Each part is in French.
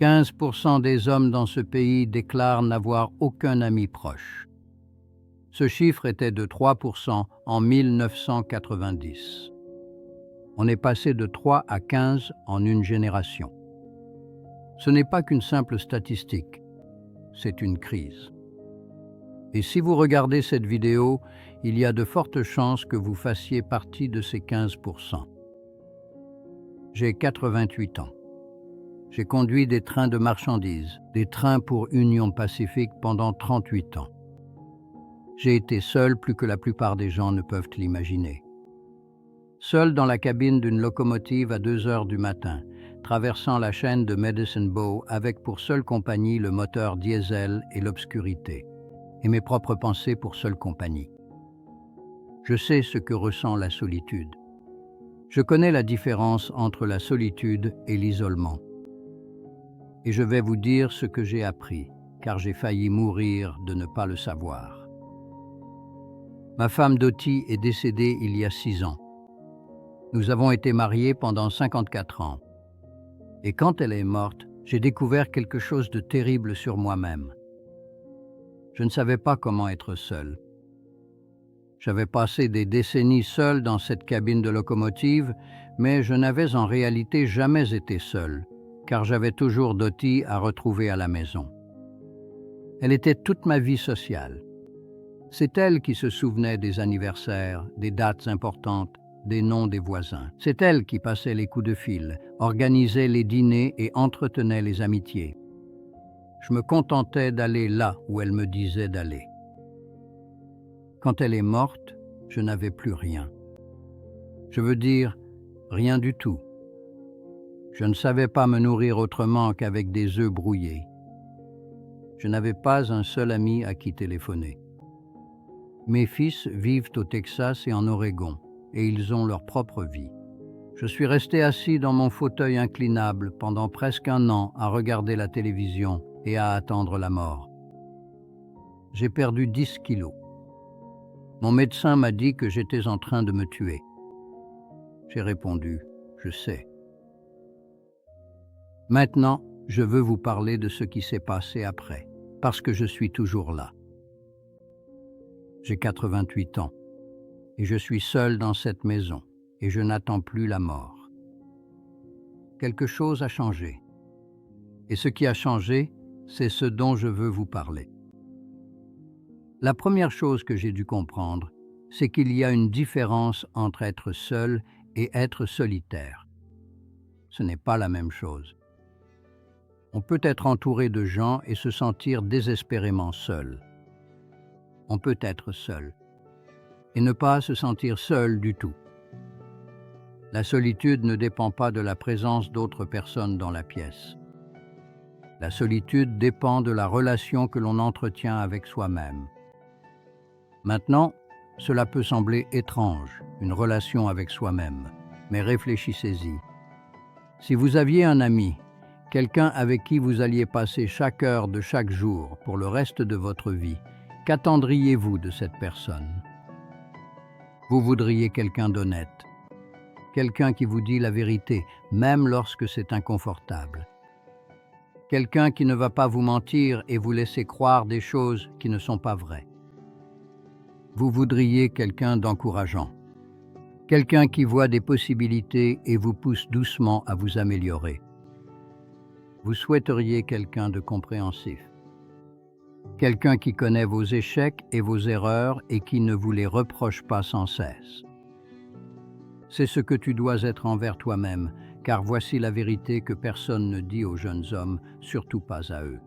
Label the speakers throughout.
Speaker 1: 15% des hommes dans ce pays déclarent n'avoir aucun ami proche. Ce chiffre était de 3% en 1990. On est passé de 3 à 15 en une génération. Ce n'est pas qu'une simple statistique, c'est une crise. Et si vous regardez cette vidéo, il y a de fortes chances que vous fassiez partie de ces 15%. J'ai 88 ans. J'ai conduit des trains de marchandises, des trains pour Union Pacifique pendant 38 ans. J'ai été seul plus que la plupart des gens ne peuvent l'imaginer. Seul dans la cabine d'une locomotive à 2 heures du matin, traversant la chaîne de Medicine Bow avec pour seule compagnie le moteur diesel et l'obscurité, et mes propres pensées pour seule compagnie. Je sais ce que ressent la solitude. Je connais la différence entre la solitude et l'isolement. Et je vais vous dire ce que j'ai appris, car j'ai failli mourir de ne pas le savoir. Ma femme Dottie est décédée il y a 6 ans. Nous avons été mariés pendant 54 ans. Et quand elle est morte, j'ai découvert quelque chose de terrible sur moi-même. Je ne savais pas comment être seul. J'avais passé des décennies seul dans cette cabine de locomotive, mais je n'avais en réalité jamais été seul, car j'avais toujours Dottie à retrouver à la maison. Elle était toute ma vie sociale. C'est elle qui se souvenait des anniversaires, des dates importantes, des noms des voisins. C'est elle qui passait les coups de fil, organisait les dîners et entretenait les amitiés. Je me contentais d'aller là où elle me disait d'aller. Quand elle est morte, je n'avais plus rien. Je veux dire, rien du tout. Je ne savais pas me nourrir autrement qu'avec des œufs brouillés. Je n'avais pas un seul ami à qui téléphoner. Mes fils vivent au Texas et en Oregon, et ils ont leur propre vie. Je suis resté assis dans mon fauteuil inclinable pendant presque 1 an à regarder la télévision et à attendre la mort. J'ai perdu 10 kilos. Mon médecin m'a dit que j'étais en train de me tuer. J'ai répondu, je sais. Maintenant, je veux vous parler de ce qui s'est passé après, parce que je suis toujours là. J'ai 88 ans, et je suis seul dans cette maison, et je n'attends plus la mort. Quelque chose a changé. Et ce qui a changé, c'est ce dont je veux vous parler. La première chose que j'ai dû comprendre, c'est qu'il y a une différence entre être seul et être solitaire. Ce n'est pas la même chose. On peut être entouré de gens et se sentir désespérément seul. On peut être seul et ne pas se sentir seul du tout. La solitude ne dépend pas de la présence d'autres personnes dans la pièce. La solitude dépend de la relation que l'on entretient avec soi-même. Maintenant, cela peut sembler étrange, une relation avec soi-même, mais réfléchissez-y. Si vous aviez un ami, quelqu'un avec qui vous alliez passer chaque heure de chaque jour pour le reste de votre vie, qu'attendriez-vous de cette personne? Vous voudriez quelqu'un d'honnête, quelqu'un qui vous dit la vérité, même lorsque c'est inconfortable. Quelqu'un qui ne va pas vous mentir et vous laisser croire des choses qui ne sont pas vraies. Vous voudriez quelqu'un d'encourageant, quelqu'un qui voit des possibilités et vous pousse doucement à vous améliorer. Vous souhaiteriez quelqu'un de compréhensif, quelqu'un qui connaît vos échecs et vos erreurs et qui ne vous les reproche pas sans cesse. C'est ce que tu dois être envers toi-même, car voici la vérité que personne ne dit aux jeunes hommes, surtout pas à eux.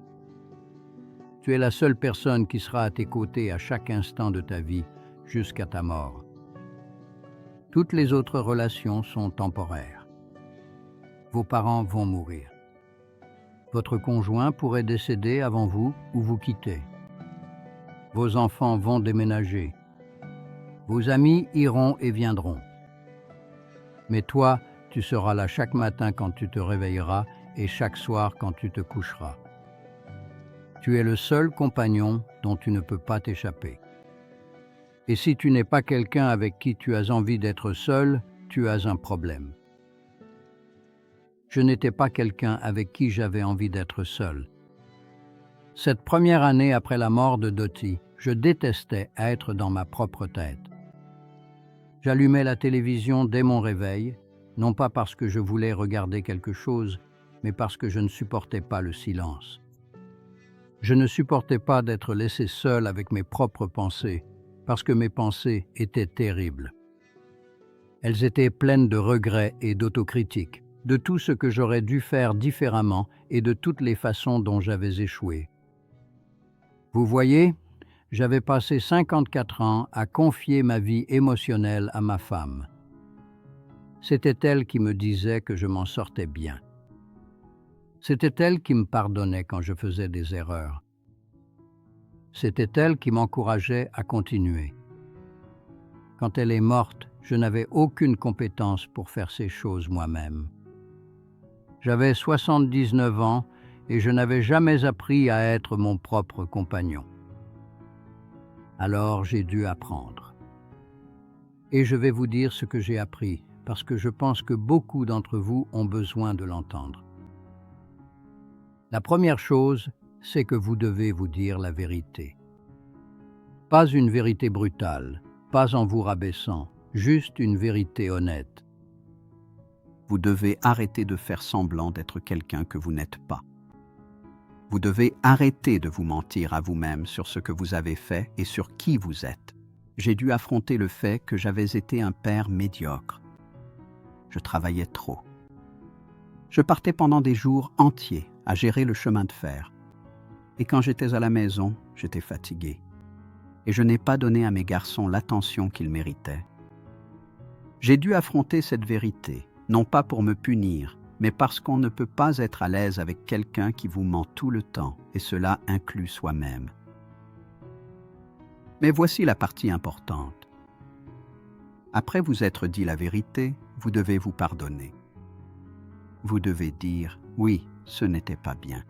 Speaker 1: Tu es la seule personne qui sera à tes côtés à chaque instant de ta vie, jusqu'à ta mort. Toutes les autres relations sont temporaires. Vos parents vont mourir. Votre conjoint pourrait décéder avant vous ou vous quitter. Vos enfants vont déménager. Vos amis iront et viendront. Mais toi, tu seras là chaque matin quand tu te réveilleras et chaque soir quand tu te coucheras. Tu es le seul compagnon dont tu ne peux pas t'échapper. Et si tu n'es pas quelqu'un avec qui tu as envie d'être seul, tu as un problème. Je n'étais pas quelqu'un avec qui j'avais envie d'être seul. Cette première année après la mort de Dottie, je détestais être dans ma propre tête. J'allumais la télévision dès mon réveil, non pas parce que je voulais regarder quelque chose, mais parce que je ne supportais pas le silence. Je ne supportais pas d'être laissé seul avec mes propres pensées, parce que mes pensées étaient terribles. Elles étaient pleines de regrets et d'autocritique, de tout ce que j'aurais dû faire différemment et de toutes les façons dont j'avais échoué. Vous voyez, j'avais passé 54 ans à confier ma vie émotionnelle à ma femme. C'était elle qui me disait que je m'en sortais bien. C'était elle qui me pardonnait quand je faisais des erreurs. C'était elle qui m'encourageait à continuer. Quand elle est morte, je n'avais aucune compétence pour faire ces choses moi-même. J'avais 79 ans et je n'avais jamais appris à être mon propre compagnon. Alors j'ai dû apprendre. Et je vais vous dire ce que j'ai appris, parce que je pense que beaucoup d'entre vous ont besoin de l'entendre. La première chose, c'est que vous devez vous dire la vérité. Pas une vérité brutale, pas en vous rabaissant, juste une vérité honnête.
Speaker 2: Vous devez arrêter de faire semblant d'être quelqu'un que vous n'êtes pas. Vous devez arrêter de vous mentir à vous-même sur ce que vous avez fait et sur qui vous êtes. J'ai dû affronter le fait que j'avais été un père médiocre. Je travaillais trop. Je partais pendant des jours entiers à gérer le chemin de fer. Et quand j'étais à la maison, j'étais fatigué. Et je n'ai pas donné à mes garçons l'attention qu'ils méritaient. J'ai dû affronter cette vérité, non pas pour me punir, mais parce qu'on ne peut pas être à l'aise avec quelqu'un qui vous ment tout le temps, et cela inclut soi-même. Mais voici la partie importante. Après vous être dit la vérité, vous devez vous pardonner. Vous devez dire « oui, ce n'était pas bien ».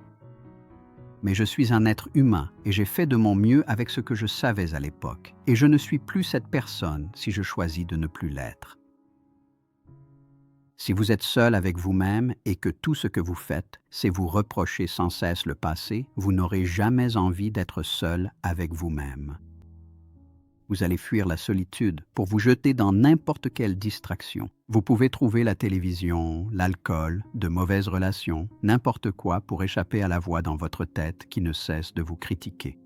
Speaker 2: Mais je suis un être humain et j'ai fait de mon mieux avec ce que je savais à l'époque. Et je ne suis plus cette personne si je choisis de ne plus l'être. Si vous êtes seul avec vous-même et que tout ce que vous faites, c'est vous reprocher sans cesse le passé, vous n'aurez jamais envie d'être seul avec vous-même. Vous allez fuir la solitude pour vous jeter dans n'importe quelle distraction. Vous pouvez trouver la télévision, l'alcool, de mauvaises relations, n'importe quoi pour échapper à la voix dans votre tête qui ne cesse de vous critiquer.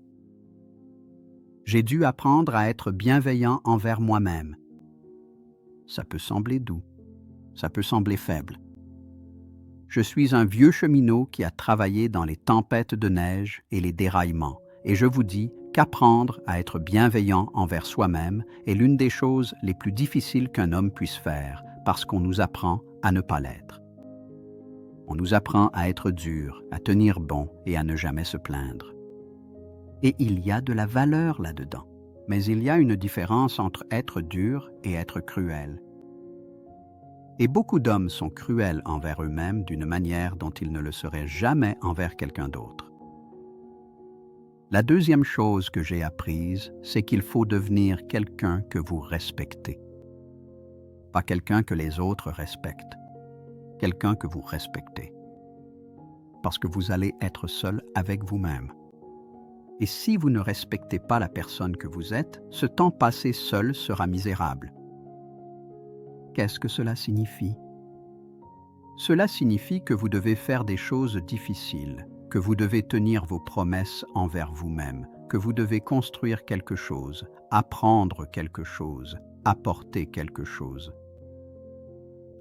Speaker 2: J'ai dû apprendre à être bienveillant envers moi-même. Ça peut sembler doux, ça peut sembler faible. Je suis un vieux cheminot qui a travaillé dans les tempêtes de neige et les déraillements, et je vous dis qu'apprendre à être bienveillant envers soi-même est l'une des choses les plus difficiles qu'un homme puisse faire, parce qu'on nous apprend à ne pas l'être. On nous apprend à être dur, à tenir bon et à ne jamais se plaindre. Et il y a de la valeur là-dedans, mais il y a une différence entre être dur et être cruel. Et beaucoup d'hommes sont cruels envers eux-mêmes d'une manière dont ils ne le seraient jamais envers quelqu'un d'autre. La deuxième chose que j'ai apprise, c'est qu'il faut devenir quelqu'un que vous respectez. Pas quelqu'un que les autres respectent. Quelqu'un que vous respectez. Parce que vous allez être seul avec vous-même. Et si vous ne respectez pas la personne que vous êtes, ce temps passé seul sera misérable. Qu'est-ce que cela signifie? Cela signifie que vous devez faire des choses difficiles, que vous devez tenir vos promesses envers vous-même, que vous devez construire quelque chose, apprendre quelque chose, apporter quelque chose.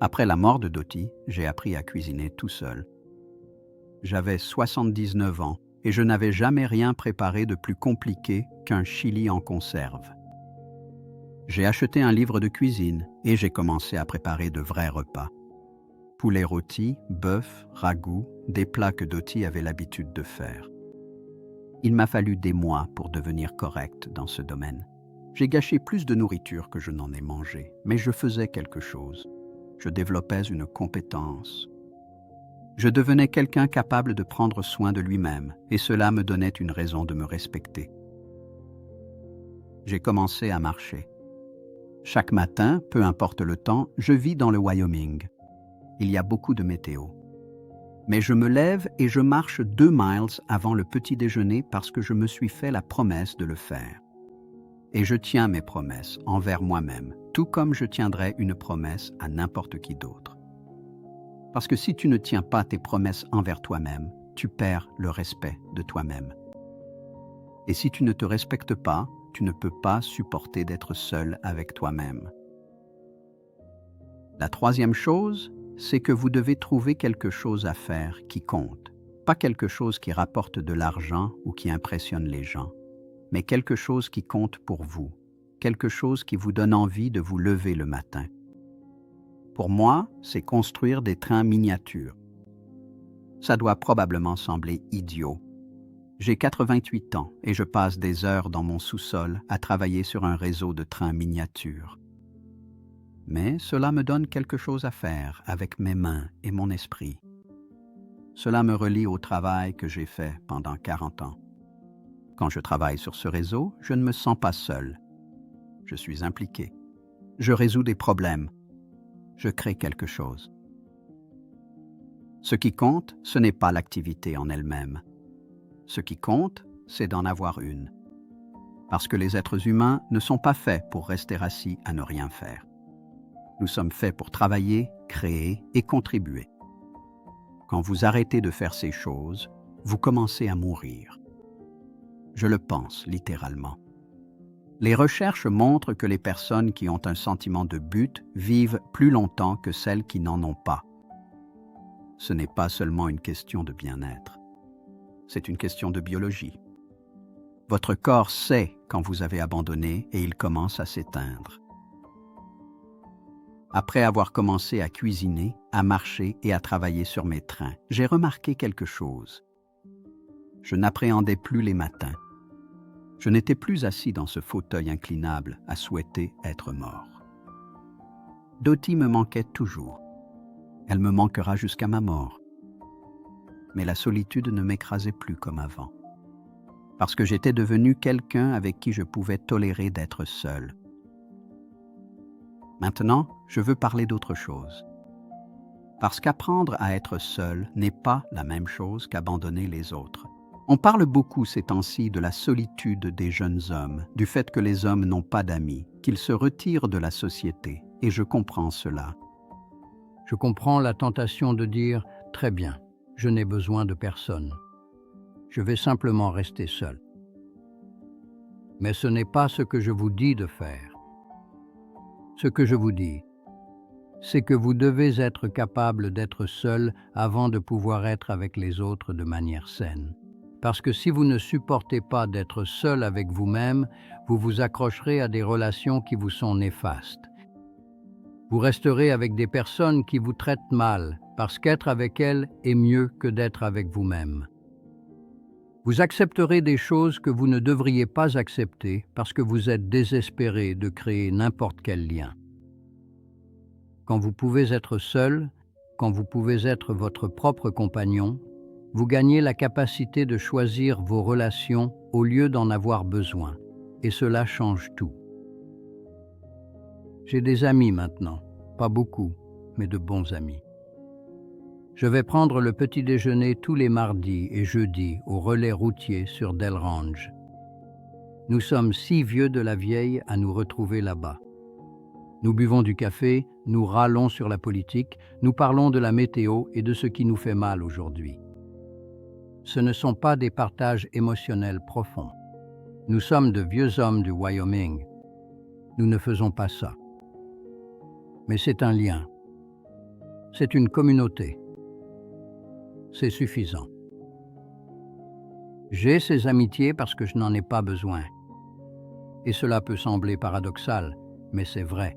Speaker 2: Après la mort de Dottie, j'ai appris à cuisiner tout seul. J'avais 79 ans et je n'avais jamais rien préparé de plus compliqué qu'un chili en conserve. J'ai acheté un livre de cuisine et j'ai commencé à préparer de vrais repas. Poulet rôti, bœuf, ragoût, des plats que Dottie avait l'habitude de faire. Il m'a fallu des mois pour devenir correct dans ce domaine. J'ai gâché plus de nourriture que je n'en ai mangé, mais je faisais quelque chose. Je développais une compétence. Je devenais quelqu'un capable de prendre soin de lui-même, et cela me donnait une raison de me respecter. J'ai commencé à marcher. Chaque matin, peu importe le temps, je vis dans le Wyoming. Il y a beaucoup de météo. Mais je me lève et je marche 2 miles avant le petit déjeuner parce que je me suis fait la promesse de le faire. Et je tiens mes promesses envers moi-même, tout comme je tiendrais une promesse à n'importe qui d'autre. Parce que si tu ne tiens pas tes promesses envers toi-même, tu perds le respect de toi-même. Et si tu ne te respectes pas, tu ne peux pas supporter d'être seul avec toi-même. La troisième chose, c'est que vous devez trouver quelque chose à faire qui compte. Pas quelque chose qui rapporte de l'argent ou qui impressionne les gens, mais quelque chose qui compte pour vous, quelque chose qui vous donne envie de vous lever le matin. Pour moi, c'est construire des trains miniatures. Ça doit probablement sembler idiot. J'ai 88 ans et je passe des heures dans mon sous-sol à travailler sur un réseau de trains miniatures. Mais cela me donne quelque chose à faire avec mes mains et mon esprit. Cela me relie au travail que j'ai fait pendant 40 ans. Quand je travaille sur ce réseau, je ne me sens pas seul. Je suis impliqué. Je résous des problèmes. Je crée quelque chose. Ce qui compte, ce n'est pas l'activité en elle-même. Ce qui compte, c'est d'en avoir une. Parce que les êtres humains ne sont pas faits pour rester assis à ne rien faire. Nous sommes faits pour travailler, créer et contribuer. Quand vous arrêtez de faire ces choses, vous commencez à mourir. Je le pense littéralement. Les recherches montrent que les personnes qui ont un sentiment de but vivent plus longtemps que celles qui n'en ont pas. Ce n'est pas seulement une question de bien-être. C'est une question de biologie. Votre corps sait quand vous avez abandonné et il commence à s'éteindre. Après avoir commencé à cuisiner, à marcher et à travailler sur mes trains, j'ai remarqué quelque chose. Je n'appréhendais plus les matins. Je n'étais plus assis dans ce fauteuil inclinable à souhaiter être mort. Dottie me manquait toujours. Elle me manquera jusqu'à ma mort. Mais la solitude ne m'écrasait plus comme avant. Parce que j'étais devenu quelqu'un avec qui je pouvais tolérer d'être seul. Maintenant, je veux parler d'autre chose. Parce qu'apprendre à être seul n'est pas la même chose qu'abandonner les autres. On parle beaucoup ces temps-ci de la solitude des jeunes hommes, du fait que les hommes n'ont pas d'amis, qu'ils se retirent de la société, et je comprends cela.
Speaker 1: Je comprends la tentation de dire « Très bien, je n'ai besoin de personne. Je vais simplement rester seul. » Mais ce n'est pas ce que je vous dis de faire. Ce que je vous dis, c'est que vous devez être capable d'être seul avant de pouvoir être avec les autres de manière saine. Parce que si vous ne supportez pas d'être seul avec vous-même, vous vous accrocherez à des relations qui vous sont néfastes. Vous resterez avec des personnes qui vous traitent mal, parce qu'être avec elles est mieux que d'être avec vous-même. Vous accepterez des choses que vous ne devriez pas accepter parce que vous êtes désespéré de créer n'importe quel lien. Quand vous pouvez être seul, quand vous pouvez être votre propre compagnon, vous gagnez la capacité de choisir vos relations au lieu d'en avoir besoin, et cela change tout. J'ai des amis maintenant, pas beaucoup, mais de bons amis. Je vais prendre le petit déjeuner tous les mardis et jeudis au relais routier sur Del Range. Nous sommes si vieux de la vieille à nous retrouver là-bas. Nous buvons du café, nous râlons sur la politique, nous parlons de la météo et de ce qui nous fait mal aujourd'hui. Ce ne sont pas des partages émotionnels profonds. Nous sommes de vieux hommes du Wyoming. Nous ne faisons pas ça. Mais c'est un lien. C'est une communauté. C'est suffisant. J'ai ces amitiés parce que je n'en ai pas besoin. Et cela peut sembler paradoxal, mais c'est vrai.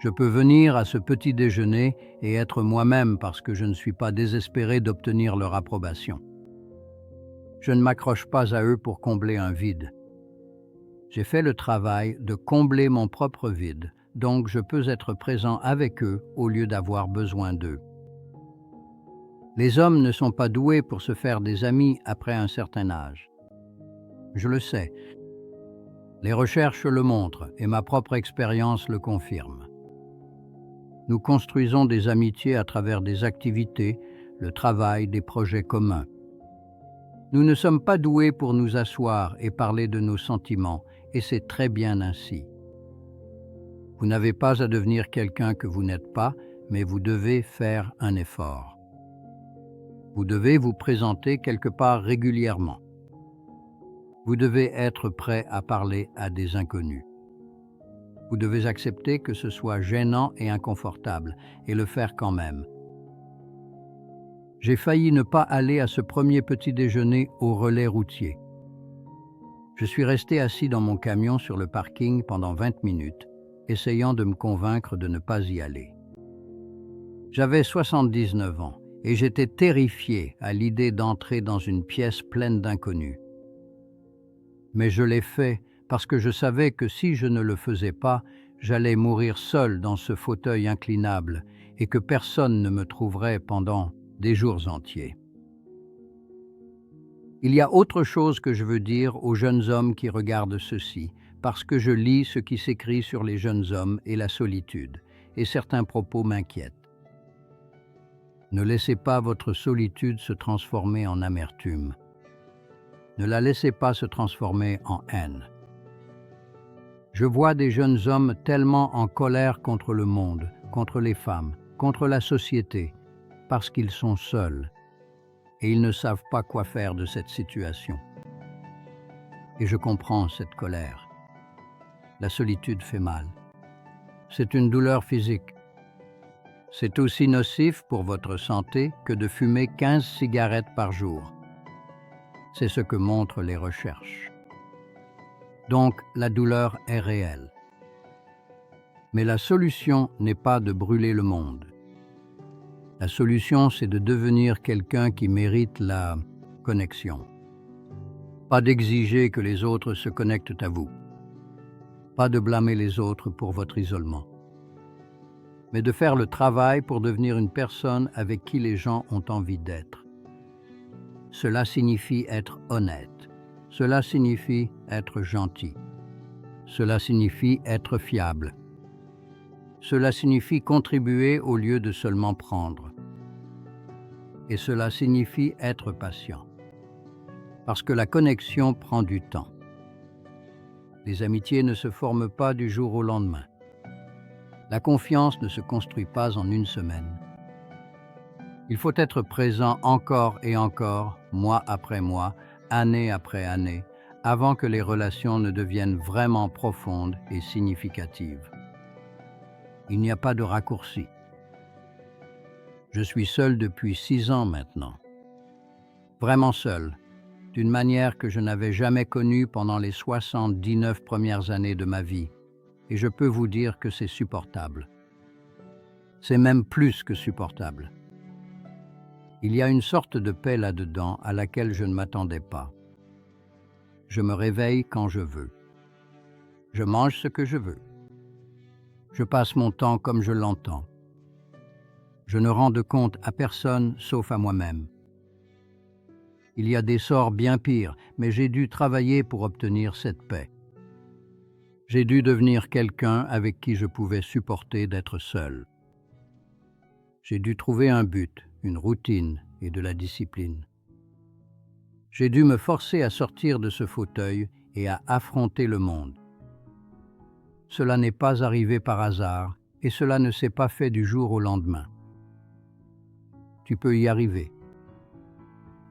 Speaker 1: Je peux venir à ce petit déjeuner et être moi-même parce que je ne suis pas désespéré d'obtenir leur approbation. Je ne m'accroche pas à eux pour combler un vide. J'ai fait le travail de combler mon propre vide, donc je peux être présent avec eux au lieu d'avoir besoin d'eux. Les hommes ne sont pas doués pour se faire des amis après un certain âge. Je le sais. Les recherches le montrent et ma propre expérience le confirme. Nous construisons des amitiés à travers des activités, le travail, des projets communs. Nous ne sommes pas doués pour nous asseoir et parler de nos sentiments, et c'est très bien ainsi. Vous n'avez pas à devenir quelqu'un que vous n'êtes pas, mais vous devez faire un effort. Vous devez vous présenter quelque part régulièrement. Vous devez être prêt à parler à des inconnus. Vous devez accepter que ce soit gênant et inconfortable, et le faire quand même. J'ai failli ne pas aller à ce premier petit déjeuner au relais routier. Je suis resté assis dans mon camion sur le parking pendant 20 minutes, essayant de me convaincre de ne pas y aller. J'avais 79 ans et j'étais terrifié à l'idée d'entrer dans une pièce pleine d'inconnus. Mais je l'ai fait parce que je savais que si je ne le faisais pas, j'allais mourir seul dans ce fauteuil inclinable et que personne ne me trouverait pendant des jours entiers. Il y a autre chose que je veux dire aux jeunes hommes qui regardent ceci, parce que je lis ce qui s'écrit sur les jeunes hommes et la solitude, et certains propos m'inquiètent. Ne laissez pas votre solitude se transformer en amertume. Ne la laissez pas se transformer en haine. Je vois des jeunes hommes tellement en colère contre le monde, contre les femmes, contre la société, parce qu'ils sont seuls, et ils ne savent pas quoi faire de cette situation. Et je comprends cette colère. La solitude fait mal. C'est une douleur physique. C'est aussi nocif pour votre santé que de fumer 15 cigarettes par jour. C'est ce que montrent les recherches. Donc, la douleur est réelle. Mais la solution n'est pas de brûler le monde. La solution, c'est de devenir quelqu'un qui mérite la connexion. Pas d'exiger que les autres se connectent à vous. Pas de blâmer les autres pour votre isolement. Mais de faire le travail pour devenir une personne avec qui les gens ont envie d'être. Cela signifie être honnête. Cela signifie être gentil. Cela signifie être fiable. Cela signifie contribuer au lieu de seulement prendre. Et cela signifie être patient. Parce que la connexion prend du temps. Les amitiés ne se forment pas du jour au lendemain. La confiance ne se construit pas en une semaine. Il faut être présent encore et encore, mois après mois, année après année, avant que les relations ne deviennent vraiment profondes et significatives. Il n'y a pas de raccourci. Je suis seul depuis 6 ans maintenant. Vraiment seul, d'une manière que je n'avais jamais connue pendant les 79 premières années de ma vie, et je peux vous dire que c'est supportable. C'est même plus que supportable. Il y a une sorte de paix là-dedans à laquelle je ne m'attendais pas. Je me réveille quand je veux. Je mange ce que je veux. Je passe mon temps comme je l'entends. Je ne rends de compte à personne sauf à moi-même. Il y a des sorts bien pires, mais j'ai dû travailler pour obtenir cette paix. J'ai dû devenir quelqu'un avec qui je pouvais supporter d'être seul. J'ai dû trouver un but, une routine et de la discipline. J'ai dû me forcer à sortir de ce fauteuil et à affronter le monde. Cela n'est pas arrivé par hasard et cela ne s'est pas fait du jour au lendemain. Tu peux y arriver.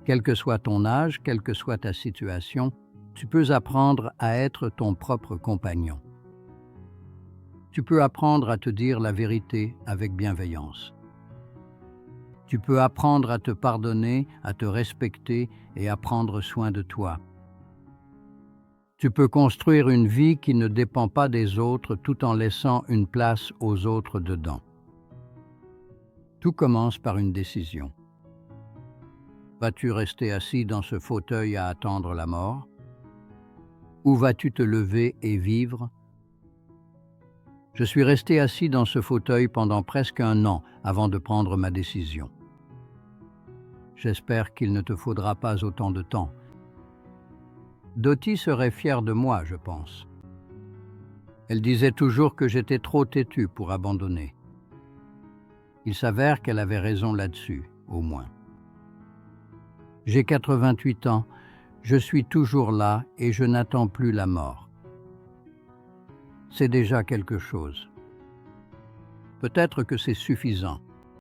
Speaker 1: Quel que soit ton âge, quelle que soit ta situation, tu peux apprendre à être ton propre compagnon. Tu peux apprendre à te dire la vérité avec bienveillance. Tu peux apprendre à te pardonner, à te respecter et à prendre soin de toi. Tu peux construire une vie qui ne dépend pas des autres tout en laissant une place aux autres dedans. Tout commence par une décision. Vas-tu rester assis dans ce fauteuil à attendre la mort? Ou vas-tu te lever et vivre? Je suis resté assis dans ce fauteuil pendant presque 1 an avant de prendre ma décision. J'espère qu'il ne te faudra pas autant de temps. Dottie serait fière de moi, je pense. Elle disait toujours que j'étais trop têtu pour abandonner. Il s'avère qu'elle avait raison là-dessus, au moins. J'ai 88 ans, je suis toujours là et je n'attends plus la mort. C'est déjà quelque chose. Peut-être que c'est suffisant.